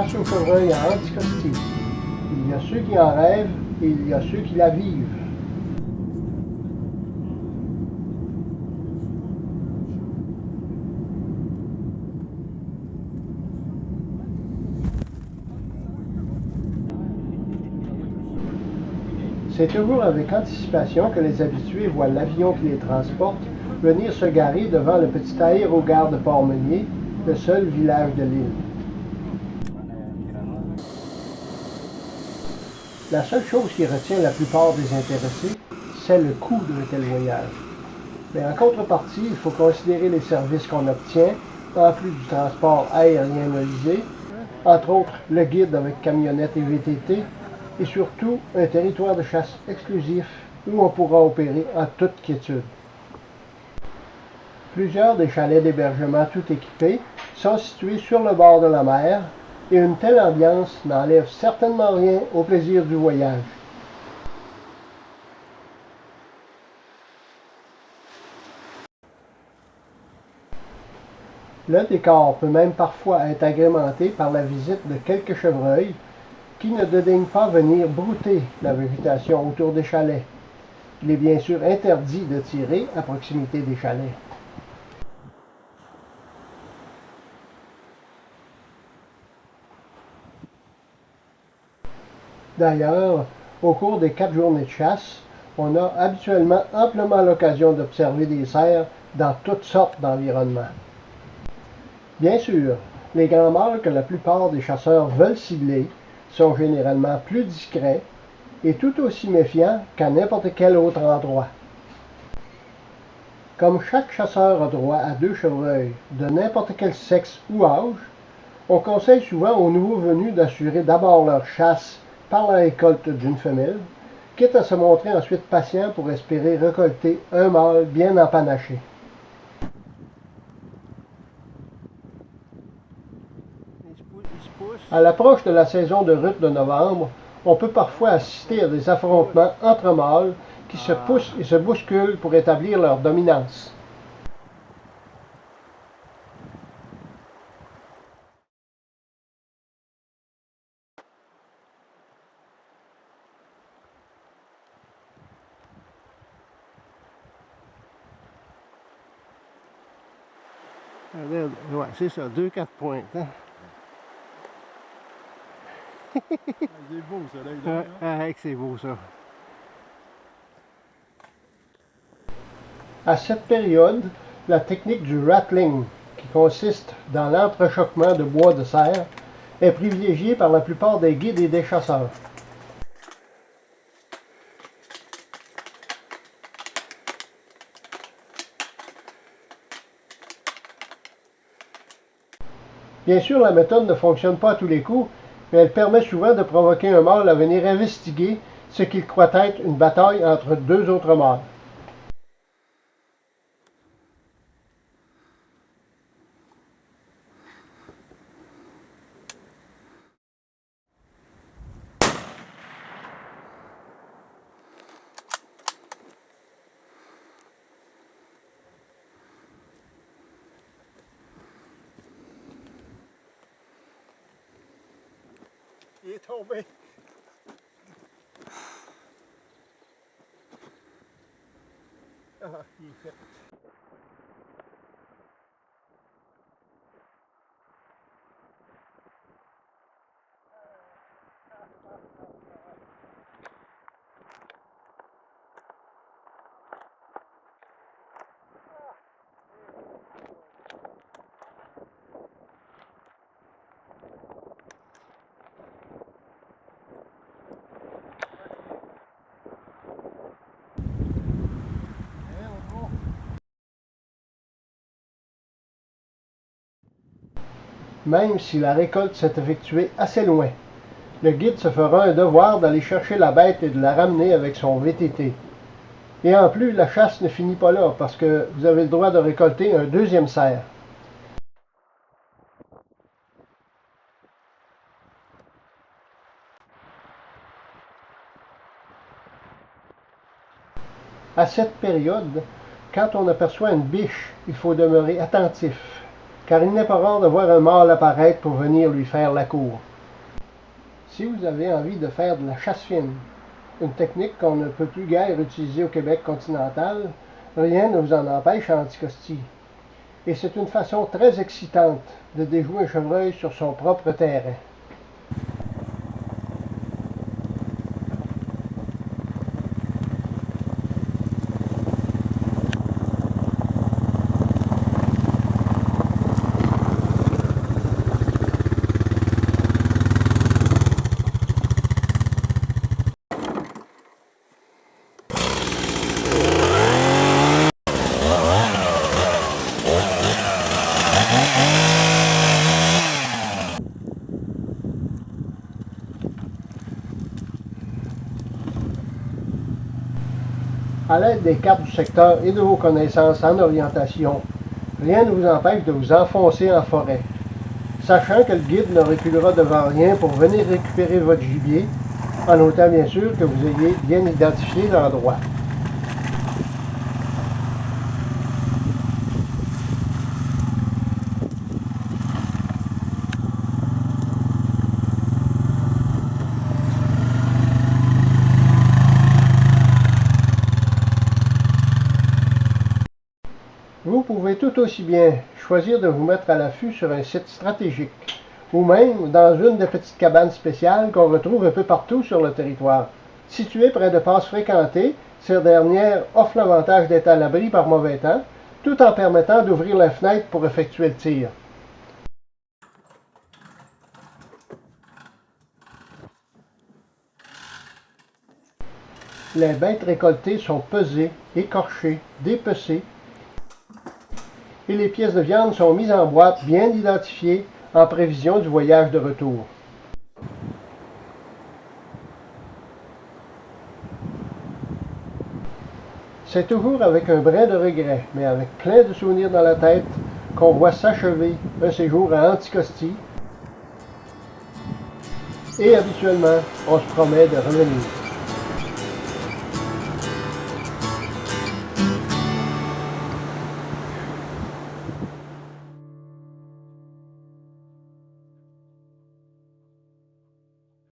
chasse au chevreuil en Anticosti. Il y a ceux qui en rêvent et il y a ceux qui la vivent. C'est toujours avec anticipation que les habitués voient l'avion qui les transporte venir se garer devant le petit aérogare de Port-Meunier, le seul village de l'île. La seule chose qui retient la plupart des intéressés, c'est le coût d'un tel voyage. Mais en contrepartie, il faut considérer les services qu'on obtient, en plus du transport aérien motorisé, entre autres le guide avec camionnette et VTT, et surtout un territoire de chasse exclusif où on pourra opérer en toute quiétude. Plusieurs des chalets d'hébergement tout équipés sont situés sur le bord de la mer et une telle ambiance n'enlève certainement rien au plaisir du voyage. Le décor peut même parfois être agrémenté par la visite de quelques chevreuils qui ne dédaignent pas venir brouter la végétation autour des chalets. Il est bien sûr interdit de tirer à proximité des chalets. D'ailleurs, au cours des 4 journées de chasse, on a habituellement amplement l'occasion d'observer des cerfs dans toutes sortes d'environnements. Bien sûr, les grands mâles que la plupart des chasseurs veulent cibler sont généralement plus discrets et tout aussi méfiants qu'à n'importe quel autre endroit. Comme chaque chasseur a droit à 2 chevreuils de n'importe quel sexe ou âge, on conseille souvent aux nouveaux venus d'assurer d'abord leur chasse par la récolte d'une femelle, quitte à se montrer ensuite patient pour espérer récolter un mâle bien empanaché. À l'approche de la saison de rut de novembre, on peut parfois assister à des affrontements entre mâles qui se poussent et se bousculent pour établir leur dominance. Ouais, c'est ça, 2-4 pointes. Hein? C'est beau ça, là. C'est beau ça. À cette période, la technique du rattling, qui consiste dans l'entrechoquement de bois de serre, est privilégiée par la plupart des guides et des chasseurs. Bien sûr, la méthode ne fonctionne pas à tous les coups, mais elle permet souvent de provoquer un mâle à venir investiguer ce qu'il croit être une bataille entre 2 autres mâles. Il est tombé. Ah, il est fait. Même si la récolte s'est effectuée assez loin, le guide se fera un devoir d'aller chercher la bête et de la ramener avec son VTT. Et en plus, la chasse ne finit pas là, parce que vous avez le droit de récolter un 2e cerf. À cette période, quand on aperçoit une biche, il faut demeurer attentif, car il n'est pas rare de voir un mâle apparaître pour venir lui faire la cour. Si vous avez envie de faire de la chasse fine, une technique qu'on ne peut plus guère utiliser au Québec continental, rien ne vous en empêche en Anticosti. Et c'est une façon très excitante de déjouer un chevreuil sur son propre terrain. À l'aide des cartes du secteur et de vos connaissances en orientation, rien ne vous empêche de vous enfoncer en forêt, sachant que le guide ne reculera devant rien pour venir récupérer votre gibier, en notant bien sûr que vous ayez bien identifié l'endroit. Vous pouvez tout aussi bien choisir de vous mettre à l'affût sur un site stratégique ou même dans une des petites cabanes spéciales qu'on retrouve un peu partout sur le territoire. Situées près de passes fréquentées, ces dernières offrent l'avantage d'être à l'abri par mauvais temps, tout en permettant d'ouvrir la fenêtre pour effectuer le tir. Les bêtes récoltées sont pesées, écorchées, dépecées, et les pièces de viande sont mises en boîte bien identifiées en prévision du voyage de retour. C'est toujours avec un brin de regret, mais avec plein de souvenirs dans la tête, qu'on voit s'achever un séjour à Anticosti. Et habituellement, on se promet de revenir.